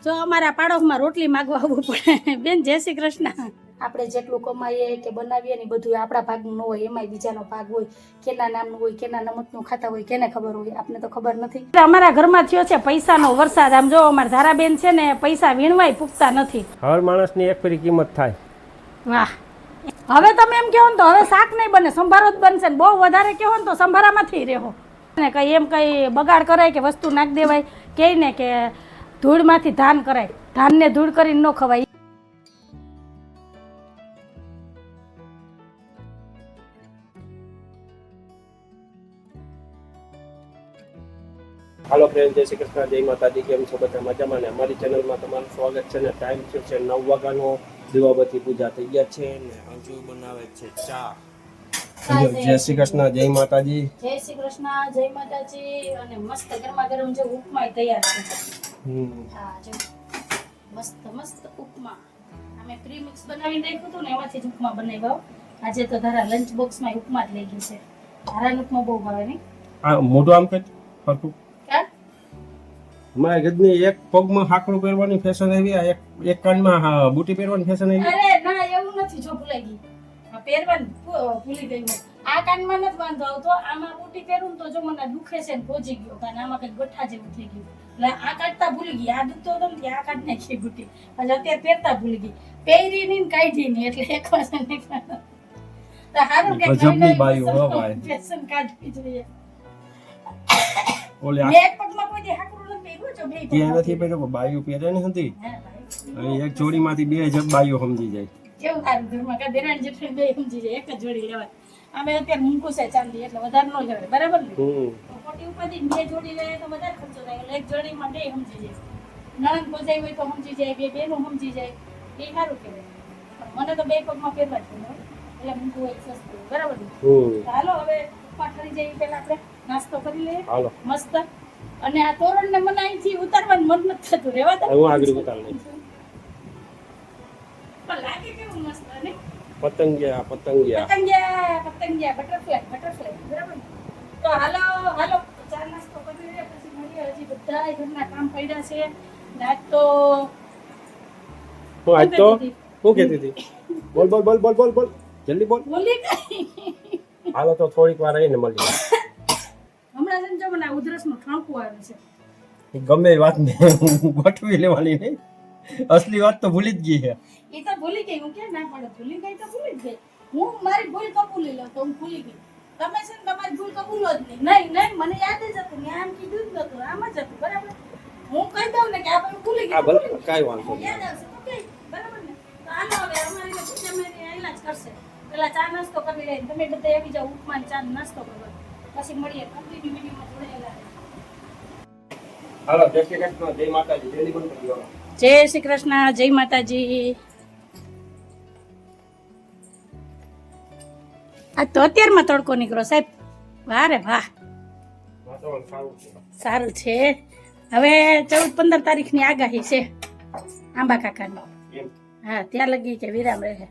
જો અમારા પાડોશમાં રોટલી માગવા આવવું પડે. બેન જય શ્રી કૃષ્ણ. આપણે જેટલું કમાઈએ કે બનાવીએ ને બધું આપણા ભાગનું ન હોય, એમાંય બીજાનો ભાગ હોય. કેના નામનું હોય, કેના નમતનું ખાતા હોય, કેને ખબર હોય, આપને તો ખબર નથી. અમારા ઘરમાં થયો છે પૈસાનો વરસાદ. આમ જો અમારા ધારાબેન છે ને પૈસા વીણવાય પૂગતા નથી. હર માણસની એક ફરી કિંમત થાય. વાહ. હવે તમે એમ કહો ને તો હવે શાક નહીં બને, સંભારો જ બનશે ને. બહુ વધારે કહો ને તો સંભારામાંથી રહેવો ને કઈ એમ કઈ બગાડ કરાય કે વસ્તુ નાખી દેવાય, કહે ને કે ધૂળમાંથી ધાન કરાય, ધાનને ધૂળ કરીને ન ખવાય. હાલો ફ્રેન્ડ, જય શ્રી કૃષ્ણ, જય માતાજી. કેમ છો બધા? મજામાં ને? અમારી ચેનલમાં તમારું સ્વાગત છે ને. ટાઈમ થયો છે 9 વાગ્યાનો. દીવાબત્તી પૂજા થઈ ગયા છે ને અંજુ બનાવે છે ચા. જય શ્રી કૃષ્ણ, જય માતાજી. જય શ્રી કૃષ્ણ, જય માતાજી. અને મસ્ત ગરમા ગરમ જે ઉપમા તૈયાર છે. હા જો મસ્ત મસ્ત ઉપમા. અમે પ્રી મિક્સ બનાવી નાખ્યું હતું ને એમાંથી જ ઉપમા બનાવ્યો. આજે તો ધારા લંચ બોક્સમાં ઉપમા જ લઈ ગઈ છે. ધારાનો ઉપમા બહુ ભાવે નહીં. આ મોઢું આમ કઈ ફરતું. કા અમારા ગદની એક પગમાં હાકડું પહેરવાની ફેશન આવી, એક કાનમાં બુટી પહેરવાની ફેશન આવી. અરે ના એવું નથી, જો ભૂલાઈ ગઈ. આ પહેરવાનું ભૂલી ગઈ હું. આ કાનમાં નથી વાંધો આવતો, આમાં બુટી પહેરું ને તો જો મને દુખે છે ને પહોંચી ગયો, કારણ આમાં કઈ ગઠ્ઠા જેવું થઈ ગયું. એટલે આ કાઢતા ભૂલી ગઈ. આ દુખતો હતો ને આ કાઢ નાખી બુટી. પછી અત્યારે પહેરતા ભૂલી ગઈ. પહેરી ની કાઢી ની એટલે એક વાર તો હારું કે ગજબની બાયું હો ભાઈ. ફેશન કાઢવી જોઈએ. ઓલે બે પગમાં કોઈ દે હાકરું નથી પહેર્યું, જો બે ત્યાં નથી પહેર્યો, બાયું પહેરે ને હતી. અહીં એક જોડીમાંથી બે જબ બાયું સમજી જાય. કેવું સારું ઘરમાં કા દેરાણી જેઠાણી બે સમજી જાય, એક જ જોડી લેવાય. અમે અત્યારે મૂકું છે ચાંદી એટલે વધારે ન લેવાય, બરાબર ને? ખોટી ઉપાધિ બે જોડી લે તો વધારે ખર્ચો થાય, એટલે એક જોડીમાં બે સમજી જાય. નણંદ ભજાઈ હોય તો સમજી જાય, બે બેનું સમજી જાય, એ સારું કહેવાય. મને તો બે પગમાં પહેરવા જ ગમે એટલે મૂકવું એક સસ્તું, બરાબર ને? હાલો હવે ઉપમા ઠરી જાય પેલા આપણે નાસ્તો કરી લઈએ મસ્ત. અને આ તોરણ ને મને અહીંથી ઉતારવાનું મન નથી થતું, રેવા દે. હું આગળ ઉતાર લઈ. પણ લાગે કેવું મસ્ત ને. પતંગિયા બટરફ્લાય, બરાબર. તો હાલો હાલો ચા નાસ્તો કરી લઈએ, પછી મળીએ. હજી બધા ઘરના કામ પડ્યા છે. આજ તો શું કહેતી હતી? બોલ બોલ બોલ બોલ બોલ બોલ જલ્દી બોલ. બોલી કઈ હાલો તો થોડીક વાર રહીને મળીએ. હમણાં સમજો મને ઉધરસનું ઠાંકું આવે છે. ગમે એ વાત ને ગોઠવી લેવાની નહીં. અસલી વાત તો ભૂલી જ ગઈ છે. એ તો ભૂલી ગઈ. હું ક્યાં ના પડે, ભૂલી ગઈ તો ભૂલી જ ગઈ. હું મારી ભૂલ કબૂલી લઉં તો હું ભૂલી ગઈ. તમે છે ને તમારી ભૂલ કબૂલો જ નહીં. નહીં મને યાદ જ હતું, મેં આમ કીધું જ નતું, આમ જ હતું, બરાબર. હું કહી દઉં ને કે આપણે ભૂલી હા ગયા, ભલે કાંઈ વાંધો નહીં. યાદ આવશે તો કઈ, બરાબર ને? તો હાલો હવે અમારી પૂજા મેરી આયલા જ કરશે. પેલા ચા નાસ્તો કરી લઈએ, તમે બધા આવી જાઓ ઉપમા ને ચા નાસ્તો કરવા, પછી મળીએ. કન્ટિન્યુ વિડીયોમાં જોડાયેલા. હાલો જય શ્રી કૃષ્ણ, જય માતાજી. જલ્દી બંધ કરી દો. જય શ્રી કૃષ્ણ, જય માતાજી. આ તો અત્યારમાં તડકો નીકળો સાહેબ. વાહ રે વાહ, સારું છે. હવે 14-15 તારીખની આગાહી છે આંબા કાકાની. હા ત્યાં લગી કે વિરામ રહે.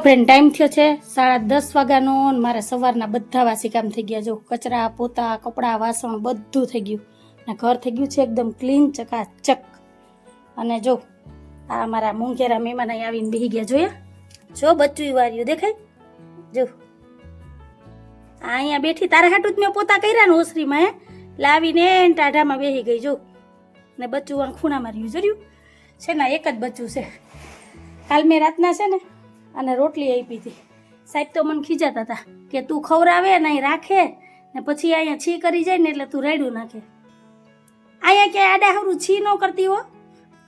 ફ્રેન્ડ ટાઈમ થયો છે 10:30 વાગ્યાનો. મારા સવારના બધા વાસી કામ થઈ ગયા. જો કચરા પોતા કપડાં વાસણ બધું થઈ ગયું ને ઘર થઈ ગયું છે એકદમ ક્લીન ચકાચક. અને જો આ મારા મૂંગેરા મહેમાન અહીં આવીને બેસી ગયા, જોયા જો બચ્ચું વાર્યું દેખાય જો આ અહીંયા બેઠી તારા હાટું જ મેં પોતા કર્યા ને ઓસરીમાં હે લાવીને ટાઢામાં બેસી ગઈ જો ને બચ્ચું આમ ખૂણામાં રહ્યું જોયું છે ને એક જ બચ્ચું છે કાલ મેં રાતના છે ને અને રોટલી આપી હતી સાહેબ તો મને ખીજાતા હતા કે તું ખવડાવે ને અહીં રાખે ને પછી અહીંયા છી કરી જાય ને એટલે તું રેડું નાખે અહીંયા ક્યાંય આડા હરું છી ન કરતી હો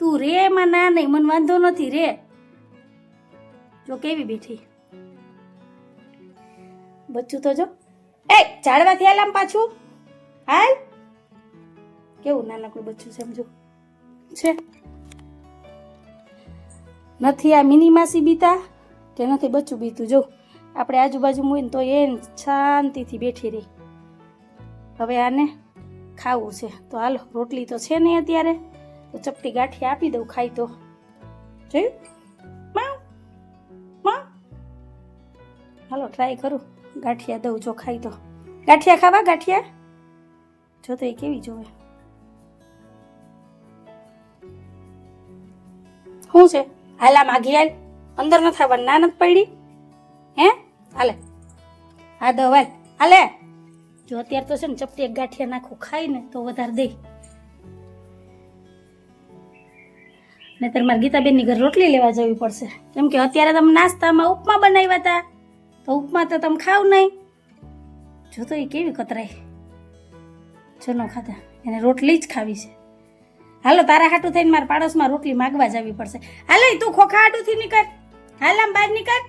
તું રે માં ના નહીં મને વાંધો નથી રે જો કેવી બેઠી બચ્ચું તો જો એ ઝાડવાથી હાલ આમ પાછું હાલ કેવું નાનકડું બચ્ચું છે સમજો છે નથી આ મિની માસી બીતા કે નથી બચ્ચું બીતું જો આપણે આજુબાજુ હોય ને તો એ શાંતિથી બેઠી રહી હવે આને ખાવું છે તો હાલો રોટલી તો છે નહીં અત્યારે તો ચપટી ગાંઠી આપી દઉં ખાઈ તો જોયું હાલો ટ્રાય કરું ગાંઠિયા દઉં જો ખાઈ તો ગાંઠિયા ખાવા ગાંઠિયા જો તો એ કેવી જોવે શું છે હાલા માગી હાલ અંદર ન થવા ના નથી પડી હે હાલે હા દવા હાલે જો અત્યારે તો છે ને ચપટી એક ગાંઠિયા નાખું ખાઈ ને તો વધારે દે નહીતર મારે ગીતાબેનની ઘર રોટલી લેવા જવી પડશે કેમ કે અત્યારે તમે નાસ્તામાં ઉપમા બનાવ્યા હતા તો ઉપમા તો તમે ખાવ નહીં જો તો એ કેવી કતરાય જો ન ખાતા એને રોટલી જ ખાવી છે હાલો તારા હાટું થઈને મારા પાડોશમાં રોટલી માગવા જવી પડશે હાલે તું ખોખા હાટુથી નીકળ હાલ આમ બહાર નીકળ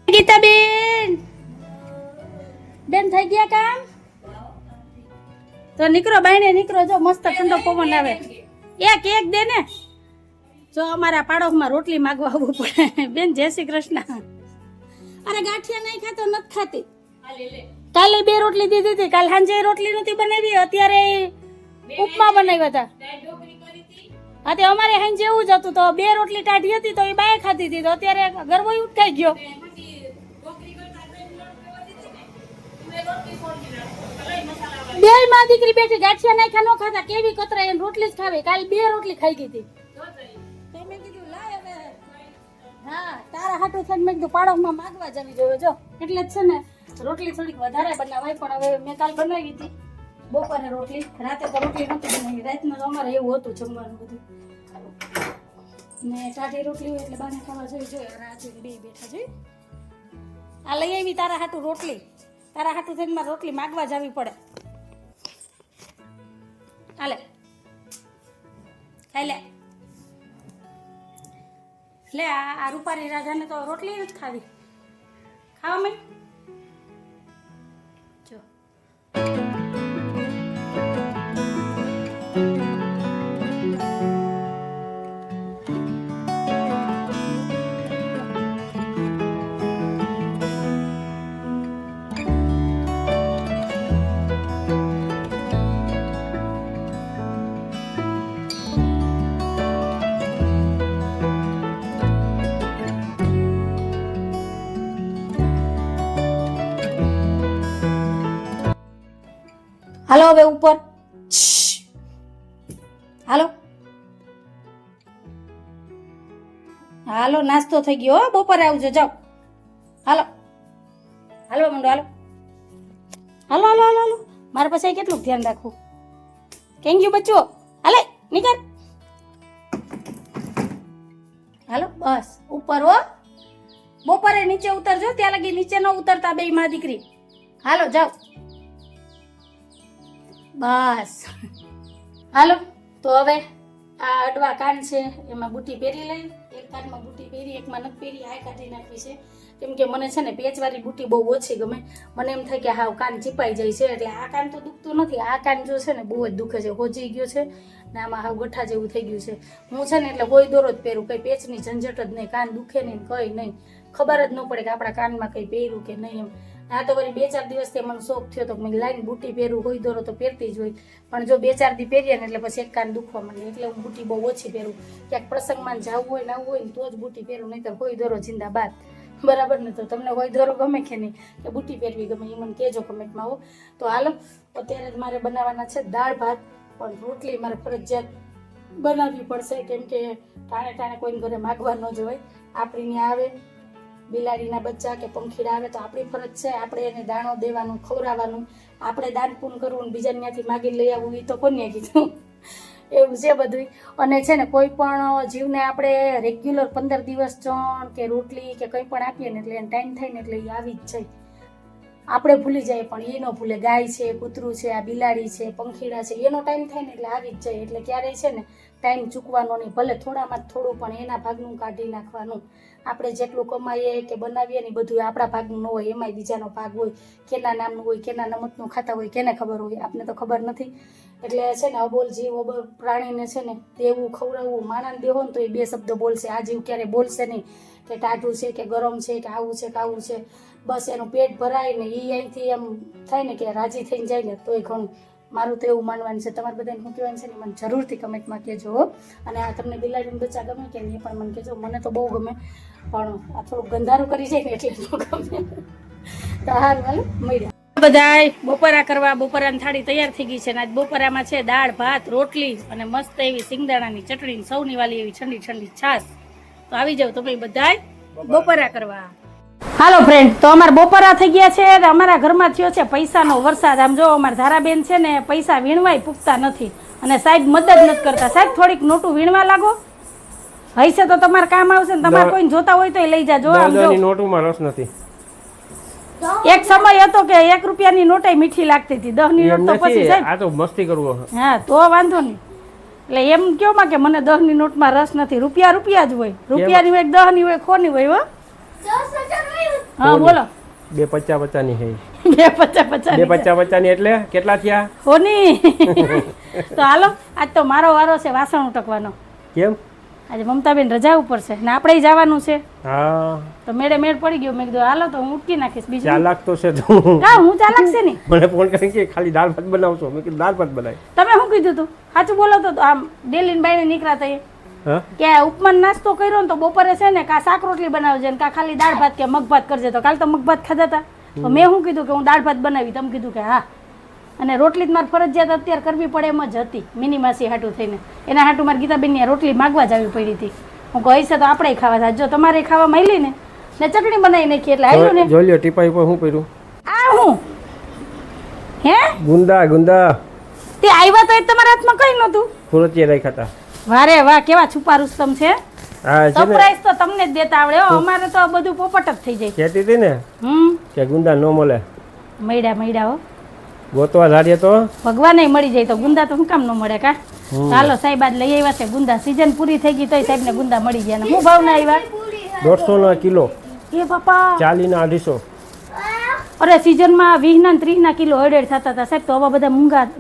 ગીતાબેન બેન થઈ ગયા કામ તો નીકળો બાયણે નીકળો જો મસ્ત ઠંડો પવન આવે એક દે ને જો અમારા પાડોશમાં રોટલી માગવા આવવું પડે બેન જય શ્રી કૃષ્ણ અરે ગાંઠિયા નહીં ખાતો નથી ખાતી કાલે 2 રોટલી દીધી હતી કાલ સાંજે રોટલી નથી બનાવી અત્યારે ઉપમા બનાવ્યા હતા હા તે અમારે સાંજે એવું જ હતું તો 2 રોટલી ટાઢી હતી તો એ બાય ખાતી હતી તો અત્યારે ગરબો ઉઠાઈ ગયો બે માં દીકરી બેઠી ગાંઠિયા નાખ્યા ન ખાતા કેવી કતરા એને રોટલી જ ખાવી કાલ 2 રોટલી ખાઈ ગઈ હતી મેં કીધું લાય હવે હા તારા હાટું થઈને મેં કીધું પાડોશમાં માગવા જવી જોઈએ જો એટલે જ છે ને રોટલી થોડીક વધારે બનાવાય પણ હવે મેં કાલ બનાવી હતી બપોરે રોટલી રાતે તો રોટલી નહોતી બનાવી રાતનું તો અમારે એવું હતું જમવાનું બધું ને ટાઢી રોટલી હોય એટલે બાને ખાવા જવી જોઈએ રાતે 2 બેઠા જોઈએ આ લઈ આવી તારા હાટું રોટલી તારા હાટું થઈને મારે રોટલી માગવા જવી પડે હાલે ખાઈ લે આ રૂપારી રાજાને તો રોટલી જ ખાવી ખાવા મેં જો હાલો હવે ઉપર હાલો હાલો નાસ્તો થઈ ગયો બપોરે આવજો જાઓ હાલો હાલો મંડો હાલો હાલો હાલો હાલો હાલો મારા પાસે કેટલું ધ્યાન રાખવું કેમ ગયું બચ્ચો હાલે નીકળ હાલો બસ ઉપર હો બપોરે નીચે ઉતરજો ત્યાં લગી નીચે ન ઉતરતા બે માં દીકરી હાલો જાઓ બસ હાલો તો હવે આ અડવા કાન છે એમાં બુટી પહેરી લઈ એક કાનમાં બુટી પહેરી એકમાં નથી પહેરી આ કાઢી નાખવી છે કેમ કે મને છે ને પેચવાળી બુટી બહુ ઓછી ગમે મને એમ થાય કે હાવ કાન ચીપાઈ જાય છે એટલે આ કાન તો દુખતું નથી આ કાન જો છે ને બહુ જ દુખે છે હોજી ગયો છે ને આમાં હાવ ગઠ્ઠા જેવું થઈ ગયું છે હું છે ને એટલે કોઈ દોરો જ પહેરું કંઈ પેચની ઝંઝટ જ નહીં કાન દુખે નહીં કંઈ નહીં ખબર જ ન પડે કે આપણા કાનમાં કંઈ પહેર્યું કે નહીં એમ આ તો વળી 2-4 દિવસથી મને શોખ થયો તો મેં લાઈન બુટી પહેરું હોય દોરો તો પહેરતી જ હોય પણ જો 2-4 દી પહેરીએ ને એટલે પછી એક કાન દુખવા માંડે એટલે હું બુટી બહુ ઓછી પહેરું ક્યાંક પ્રસંગમાં જવું હોય ને આવવું હોય ને તો જ બુટી પહેરું નહીં તો હોય દોરો જિંદાબાદ બરાબર ને તો તમને હોય દોરો ગમે કે નહીં કે બુટી પહેરવી ગમે એ મને કહેજો કમેન્ટમાં હો તો હાલો અત્યારે મારે બનાવવાના છે દાળ ભાત પણ રોટલી મારે ફરજિયાત બનાવવી પડશે, કેમ કે ટાણે ટાણે કોઈને ઘરે માગવા ન જવાય. આપણી ત્યાં આવે બિલાડીના બચ્ચા કે પંખીડા આવે તો આપણી ફરજ છે આપણે એને દાણો દેવાનું, ખવડાવવાનું, આપણે દાન પૂન કરવું, બીજાને ત્યાંથી માગી લઈ આવવું એ તો કોને કીધું. એવું છે બધું. અને છે ને કોઈ પણ જીવને આપણે રેગ્યુલર 15 દિવસ ચણ કે રોટલી કે કંઈ પણ આપીએ ને એટલે એને ટાઈમ થાય ને એટલે એ આવી જ જાય. આપણે ભૂલી જાય પણ એ ન ભૂલે. ગાય છે, કૂતરું છે, આ બિલાડી છે, પંખીડા છે, એનો ટાઈમ થાય ને એટલે આવી જ જાય. એટલે ક્યારેય છે ને ટાઈમ ચૂકવાનો નહીં. ભલે થોડામાં થોડું પણ એના ભાગનું કાઢી નાખવાનું. આપણે જેટલું કમાઈએ કે બનાવીએ ને બધું આપણા ભાગનું ન હોય, એમાંય બીજાનો ભાગ હોય. કેના નામનું હોય, કેના નમતનું ખાતા હોય, કેને ખબર હોય, આપને તો ખબર નથી. એટલે છે ને અબોલ જીવ, અબોલ પ્રાણીને છે ને દેવું, ખવડાવવું. માણસ દેવો ને તો એ 2 શબ્દ બોલશે. આ જીવ ક્યારે બોલશે નહીં કે ટાઢું છે કે ગરમ છે કે આવું છે કે આવું છે. બસ એનું પેટ ભરાય ને એ અહીંથી એમ થાય ને કે રાજી થઈને જાય ને તોય ઘણું. મારું તો એવું માનવાનું છે. તમારે બધાને શું કહેવાનું છે ને મને જરૂરથી કમેન્ટમાં કહેજો. અને આ તમને બિલાડીનું બચ્ચા ગમે કે નહીં પણ મને કહેજો. મને તો બહુ ગમે, પણ આ થોડુંક ગંધારું કરી જાય ને એટલે ન ગમે. તો હારું હાલો મળ્યા. બધાય બપોરા કરવા, બપોરાની થાળી તૈયાર થઈ ગઈ છે ને આજ બપોરામાં છે દાળ, ભાત, રોટલી અને મસ્ત એવી સિંગદાણાની ચટણી, સૌની વાલી એવી ઠંડી ઠંડી છાશ. તો આવી જાવ તમે બધાય બપોરા કરવા. હાલો ફ્રેન્ડ, તો અમારા બપોરા થઈ ગયા છે. અમારા ઘરમાં થયો છે પૈસાનો વરસાદ. આમ જો અમારા ધારાબેન છે ને પૈસા વીણવાય પૂગતા નથી અને સાહેબ મદદ નથી કરતા. સાહેબ થોડીક નોટું વીણવા લાગો, હૈસે તો તમારે કામ આવશે ને. તમારે કોઈ જોતા હોય તો લઈ જાજો. આમ જો નોટોમાં રસ નથી. એક સમય હતો કે 1 રૂપિયાની નોટ મીઠી લાગતી હતી. 10 ની નોટ તો પછી સાહેબ આ તો મસ્તી કરવો. હા તો વાંધો નહીં. એટલે એમ કયો માં કે મને 10 ની નોટમાં રસ નથી. રૂપિયા રૂપિયા જ હોય. રૂપિયાની હોય, 10 ની હોય, ખોની હોય. હો હા બોલો. 2.50 ની હે. 2.50 ની એટલે કેટલા થયા? ખોની. તો હાલો આજ તો મારો વારો છે વાસણ ઉટકવાનો. કેમ? આજે મમતાબેન રજા ઉપર છે ને આપણે જવાનું છે. હા તો મેળ પડી ગયો. મેં કીધું હાલો તો હું ઉટકી નાખીશ. બીજું ચાલાક તો છે તું. હા હું ચાલાક છે ને. મને ફોન કરી કે ખાલી દાળ ભાત બનાવશો. મેં કીધું દાળ ભાત બનાવી. તમે શું કીધું તું? સાચું બોલો તો આમ ડેલીન બાઈને નીકળ્યા હતા કે ઉપમાન નાસ્તો કર્યો ને તો બપોરે છે ને કા શાક રોટલી બનાવજે ને કા ખાલી દાળ ભાત કે મગ ભાત કરજે. તો કાલ તો મગ ભાત ખાધા હતા. તો મેં શું કીધું કે હું દાળ ભાત બનાવી. તમે કીધું કે હા. અને રોટલી જ મારે ફરજિયાત અત્યારે કરવી પડે એમ જ હતી. મિની માસી હાટું થઈને એના હાટું મારે ગીતાબેનની રોટલી માગવા જ આવી પડી હતી. હું કહી છે તો આપણે ખાવા થાય. જો તમારે ખાવા માંગલી ને ચટણી બનાવી નાખી એટલે આવ્યું ને. જોઈ લ્યો ટીપાઈ પર શું કર્યું? આ હું હે ગુંદા તે આવ્યા તો તમારા હાથમાં કઈ નહોતું. ફુરતીએ રાખ્યા હતા. વારે વાહ કેવા છુપા રૂસ્તમ છે. હા છે ને. સરપ્રાઈઝ તો તમને જ દેતા આવડે. અમારે તો બધું પોપટ જ થઈ જાય. કહેતી હતી ને કે ગુંદા ન મળે. મળ્યા હો. ગોતવા ધારીએ તો ભગવાન મળી જાય તો ગુંદા તો શું કામ ન મળે કા? ચાલો સાહેબ આજ લઈ આવ્યા છે ગુંદા. સીઝન પૂરી થઈ ગઈ તોય સાહેબ ને ગુંદા મળી ગયા. શું ભાવ ના આવ્યા? 150 ના કિલો. એ બાપા 40 ના 250. અરે સીઝનમાં 20 ના 30 ના કિલો અડેડ થતા હતા સાહેબ. તો આવા બધા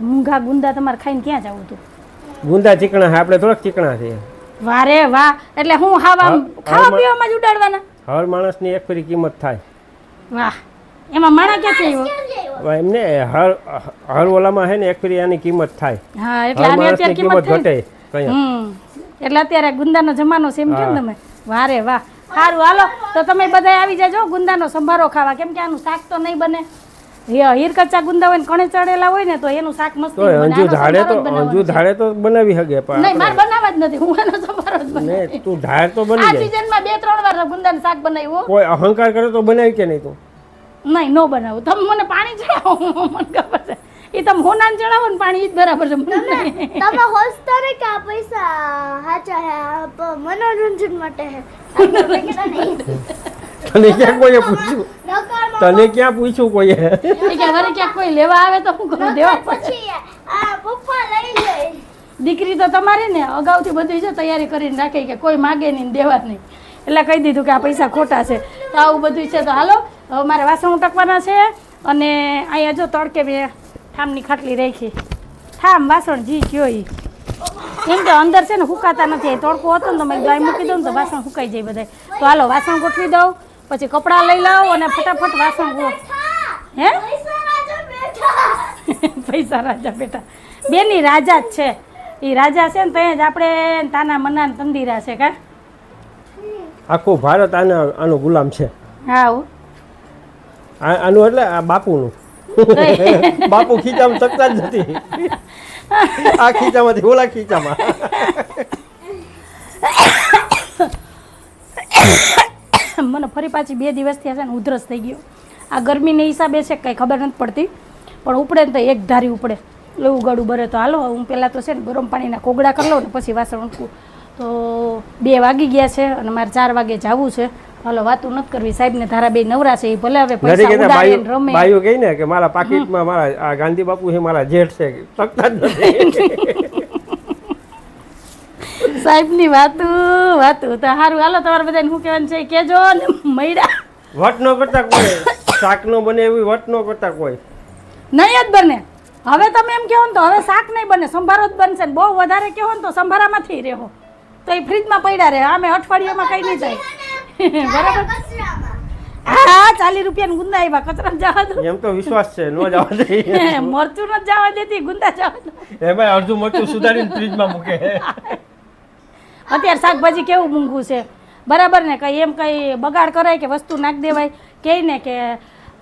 મૂંઘા ગુંદા તમારે ખાઈને ક્યાં જવું હતું? ગુંદા ચીકણા છે, આપણે થોડાક ચીકણા છે. વારે વાહ. એટલે હું ખાવા પીવામાં જ ઉડાડવાના? હર માણસની એક ફરી કિંમત થાય. વાહ એમાં માણા ક્યાંથી આવ્યો? એમને હર ઓલામાં છે ને એક ફરી આની કિંમત થાય. હા એટલે આની અત્યારે કિંમત ઘટે. એટલે અત્યારે ગુંદાનો જમાનો છે એમ કેમ તમે? વારે વાહ. સારું હાલો તો તમે બધા આવી જાજો ગુંદાનો સંભારો ખાવા. કેમ કે આનું શાક તો નહીં બને. હીર કચ્ચા ગુંદા હોય ને કણે ચડેલા હોય ને તો એનું શાક મસ્ત અંજુ ધાડે તો બનાવી શકે પણ નહીં મારે બનાવવા જ નથી. હું એનો સંભારો જ બનાવી. તું ધાડ તો બની આ સીઝનમાં 2-3 વાર ગુંદાનું શાક બનાવ્યું. કોઈ અહંકાર કરે તો બનાવી કે નહીં તું? નહીં નો બનાવું. તમે મને પાણી ચડાવો મને ખબર છે. એ તમે હોનાને ચડાવો ને પાણી જ બરાબર છે. તમે હોસ્તા ને કે આ પૈસા હાચા હે મનોરંજન માટે હે. તને ક્યાં કોઈએ પૂછ્યું? તને ક્યાં પૂછ્યું કોઈએ? ક્યાંક કોઈ લેવા આવે તો શું કરું? દેવા પછી આ પપ્પા લઈ જાય. દીકરી તો તમારી ને અગાઉથી બધી છે તૈયારી કરીને રાખી કે કોઈ માગે નહીં દેવા નહીં. એટલે કહી દીધું કે આ પૈસા ખોટા છે. તો આવું બધું છે. તો હાલો હવે મારે વાસણ ઉટકવાના છે. અને અહીંયા જો તડકે મેં ઠામની ખાટલી રાખી. ઠામ વાસણ જી કયો એ એમ કે અંદર છે ને સુકાતા નથી. તડકો હતો ને તો મેં ગાય મૂકી દઉં ને તો વાસણ સુકાઈ જાય બધા. તો હાલો વાસણ ગોઠવી દઉં પછી કપડાં લઈ લાવો અને ફટાફટ વાસણ હે પૈસા રાજા બેટા બેની રાજા જ છે. એ રાજા છે ને ત્યાં જ આપણે તાના મના તંદીરા છે કા? આખું ભારત આનો ગુલામ છે. હા આનું એટલે આ બાપુનું બાપુ ખીચામાં શકતા જ નથી. આ ખીચામાંથી ઓલા ખીચામાં. મને ફરી પાછી 2 દિવસથી છે ને ઉધરસ થઈ ગયો. આ ગરમીને હિસાબે છે કંઈ ખબર નથી પડતી, પણ ઉપડે ને તો એક ધારી ઉપડે એવું ગળું બરે. તો હાલો હું પહેલાં તો છે ને ગરમ પાણીના કોગળા કરી લઉં ને પછી વાસણ ઊંકું. તો 2 વાગી ગયા છે અને મારે 4 વાગે જવું છે. હાલો વાતું નથી કરવી, સાહેબને ધારા બે નવરા છે, એ ભલે હવે પૈસા ઉડાડે ને રમે. બાયું કહી ને કે મારા પાકીટમાં મારા આ ગાંધી બાપુ છે, મારા જેઠ છે, શકતા જ નથી. સાહેબની વાતું તો સારું. હાલો તમારે બધાને શું કહેવાનું છે કેજો ને મૈડા વટ ન કરતા કોઈ, શાક નો બને એવી વટ ન કરતા કોઈ નહીં જ બને. હવે તમે એમ કહો ને તો હવે શાક નહીં બને, સંભારો જ બનશે ને. બહુ વધારે કહો ને તો સંભારામાંથી રહો તો એ ફ્રીજમાં પડ્યા રહે. અમે અઠવાડિયામાં કઈ નહીં થાય. બરાબર. હા 40 રૂપિયાની ગુંદા આવ્યા, કચરા જવા દો. એમ તો વિશ્વાસ છે, નો જવા દે. મરચું ન જવા દેતી, ગુંદા જવા દો. એમાં અડધું મરચું સુધારીને ફ્રીજમાં મૂકે. અત્યારે શાકભાજી કેવું મોંઘું છે, બરાબર ને. કંઈ એમ કંઈ બગાડ કરાય કે વસ્તુ નાખ દેવાય, કહે ને કે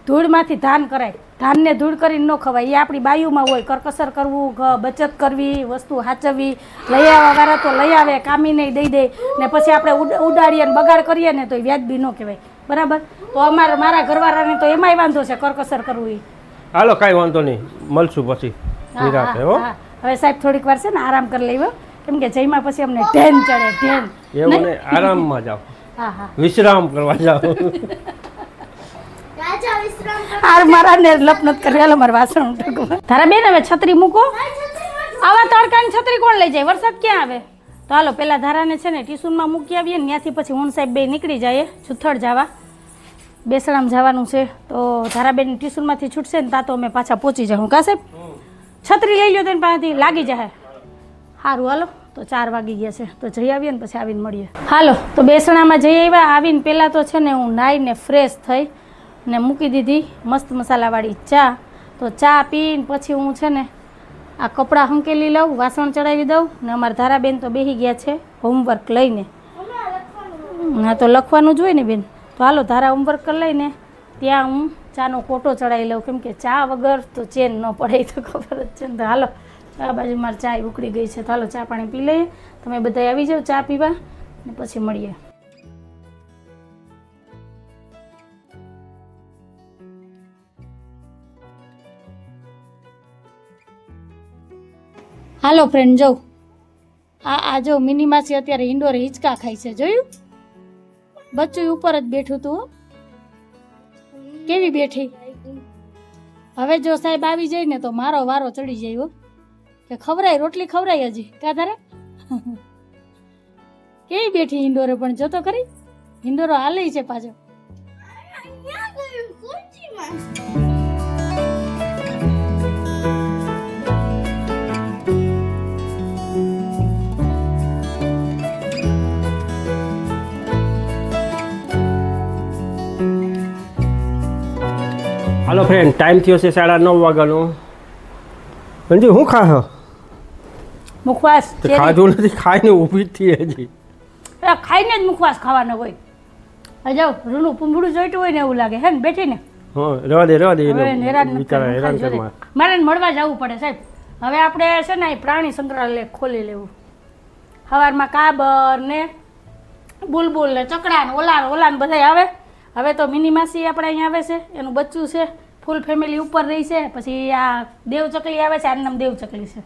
ધૂળમાંથી ધાન કરાય, ધાનને ધૂળ કરીને ન ખવાય. એ આપણી બાયુમાં હોય. કરકસર કરવું, બચત કરવી, વસ્તુ સાચવવી. લઈ આવવા વાળા તો લઈ આવે, કામી નહીં દઈ દે ને પછી આપણે ઉડાડીએ ને બગાડ કરીએ ને તો એ વ્યાજબી ન કહેવાય. બરાબર. તો મારા ઘરવાળાને તો એમાંય વાંધો છે કરકસર કરવું. એ હાલો કાંઈ વાંધો નહીં, મળશું પછી નિરાંતે. હવે સાહેબ થોડીક વાર છે ને આરામ કરી લેવો, કેમ કે જઈમાં પછી અમને ઢેન ચડે. ઢેન એવું ને, આરામમાં જાઓ. હા હા, વિશ્રામ કરવા જાઓ. મારા ને લપ નથી કરી. હાલો મારે વાસણ ઉઠવું. તારા બેન હવે છત્રી મૂકો. આવા તડકાની છત્રી કોણ લઈ જાય? વરસાદ ક્યાં આવે? તો હાલો પેલા ધારાને છે ને ટ્યુશનમાં મૂકી આવીએ ને ત્યાંથી પછી હું સાહેબ બે નીકળી જાય જુથડ જવા. બેસણામ જવાનું છે તો ધારાબેન ટ્યુશનમાંથી છૂટશે ને ત્યાં તો અમે પાછા પહોંચી જાઉં. કા સાહેબ છત્રી લઈ લો તેની પાસેથી લાગી જાય. સારું હાલો, તો 4 વાગી ગયા છે તો જઈ આવીએ ને પછી આવીને મળીએ. હાલો તો બેસણામાં જઈ આવ્યા. આવીને પહેલાં તો છે ને હું નાહીને ફ્રેશ થઈ ને મૂકી દીધી મસ્ત મસાલાવાળી ચા. તો ચા પીને પછી હું છે ને આ કપડાં હંકેલી લઉં, વાસણ ચડાવી દઉં ને અમારા ધારાબેન તો બેસી ગયા છે હોમવર્ક લઈને. હા તો લખવાનું જ હોય ને બેન. તો હાલો ધારા હોમવર્ક કરી લઈને ત્યાં હું ચાનો કોટો ચડાવી લઉં, કેમ કે ચા વગર તો ચેન ન પડે એ તો ખબર જ છે ને. તો હાલો આ બાજુ મારી ચા ઉકળી ગઈ છે તો હાલો ચા પાણી પી લઈએ. તમે બધા આવી જાઓ ચા પીવા ને પછી મળીએ. હાલો ફ્રેન્ડ જો આ જો મિની માસી અત્યારે ઇન્ડોર હિંચકા ખાય છે, જોયું? બચ્ચું ઉપર જ બેઠું તું. કેવી બેઠી? હવે જો સાહેબ આવી જાય ને તો મારો વારો ચડી જાય હો, કે ખવરાય રોટલી ખવરાય હજી. કા તારે કેવી બેઠી ઇન્ડોરે? પણ જો તો ખરી ઇન્ડોરો હાલે છે પાછો. હાલો ફ્રેન્ડ, ટાઈમ થયો છે 9:30 વાગ્યાનો. અંજુ શું ખાશો? મુખવાસ ખાધું નથી, ખાઈને ઊભી જ થઈ હજી. ખાઈને જ મુખવાસ ખાવાનો હોય. જાઓ રૂનું પૂંભળું જોઈતું હોય ને એવું લાગે હે ને બેઠીને. હા રહેવા દે બિચારા હેરાન કરવા. મારે મળવા જવું પડે સાહેબ. હવે આપણે છે ને પ્રાણી સંગ્રહાલય ખોલી લેવું. સવારમાં કાબર ને બુલબુલ ને ચકડા ને ઓલાન બધા આવે. હવે તો મિની માસી આપણે અહીંયા આવે છે, એનું બચ્ચું છે, ફૂલ ફેમિલી ઉપર રહી છે. પછી આ દેવ ચકલી આવે છે, આનું નામ દેવ ચકલી છે,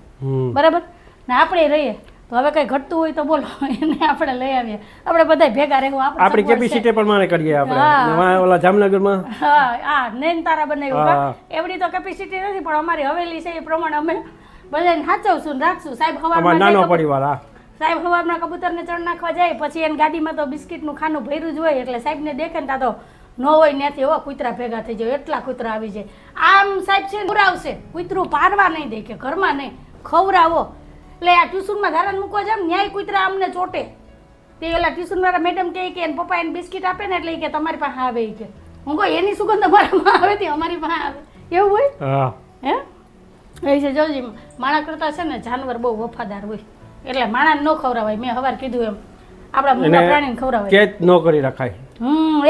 બરાબર ને. આપણે રહીએ તો હવે કઈ ઘટતું હોય તો બોલો, એને આપણે લઈ આવીએ. આપણે બધા ભેગા રહેવું. આપણી કેપેસિટી પ્રમાણે કરીએ આપણે. ઓલા જામનગરમાં હા નૈન તારા બનાવ્યું. એવડી તો કેપેસિટી નથી, પણ અમારી હવેલી છે એ પ્રમાણે અમે બધાને સાચવશું રાખશું. સાહેબ હવારમાં નાનો પરિવાર. સાહેબ સવારના કબૂતરને ચણ નાખવા જાય પછી એને ગાડીમાં તો બિસ્કિટનું ખાનું ભર્યું જ હોય, એટલે સાહેબને દેખે ને ત્યાં તો ન હોય ત્યાંથી એવા કૂતરા ભેગા થઈ જાય. એટલા કૂતરા આવી જાય. આમ સાહેબ છે ખવડાવશે, કૂતરું પારવા નહીં દે કે ઘરમાં નહીં ખવડાવો. એટલે આ ટ્યુશનમાં ધારાને મૂકવા જાય ને ન્યાય કૂતરા અમને ચોટે. તે ઓલા ટ્યુશનવાળા મેડમ કહે કે એને પપ્પા એને બિસ્કિટ આપે ને એટલે કે તમારી પાસે આવે કે હું કહું એની સુગંધ અમારામાં આવે તે અમારી પાસે આવે એવું હોય હે. એ છે જોજી માણા કરતા છે ને જાનવર બહુ વફાદાર હોય, એટલે માણસ ન ખવડાવાય. મેં સવાર કીધું એમ આપણા મૂંગા પ્રાણીને ખવડાવાય, કેદ ન કરી રખાય.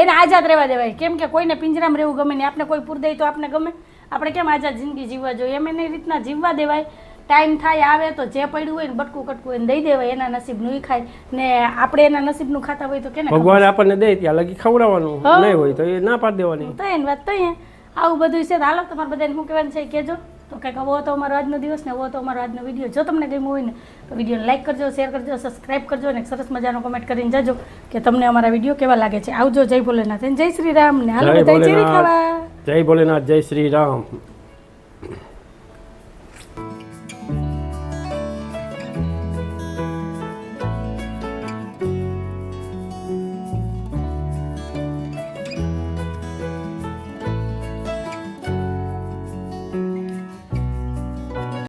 એને આઝાદ રહેવા દેવાય. કેમ કે કોઈને પિંજરામાં રહેવું ગમે નહીં. આપણે કોઈ પૂર દે તો આપણે ગમે. આપણે કેમ આઝાદ જિંદગી જીવવા જોઈએ એમ એની રીતના જીવવા દેવાય. ટાઈમ થાય આવે તો જે પડ્યું હોય ને બટકું કટકું એને દઈ દેવાય, એના નસીબનું ઈ ખાય ને આપણે એના નસીબનું ખાતા હોય તો કેને ખબર? ભગવાન આપણને દે ત્યાં લગી ખવડાવવાનું, હા. નહીં હોય તો એ ના પાડી દેવાની. તો એની વાત તો અહીંયા આવું બધું છે. તો હાલો તમારે બધાને શું કહેવાનું છે એ કહેજો. તો કંઈક આવો તો અમારો આજનો દિવસ ને આવો તો અમારો આજનો વિડીયો. જો તમને ગમ્યું હોય ને તો વિડીયોને લાઈક કરજો, શેર કરજો, સબસ્ક્રાઈબ કરજો અને સરસ મજાનો કમેન્ટ કરીને જજો કે તમને અમારા વિડીયો કેવા લાગે છે. આવજો. જય ભોલેનાથ અને જય શ્રી રામ ને હાલો જય બધા ચેરી ભોલેનાથ. ખાવા. જય ભોલેનાથ, જય શ્રી રામ.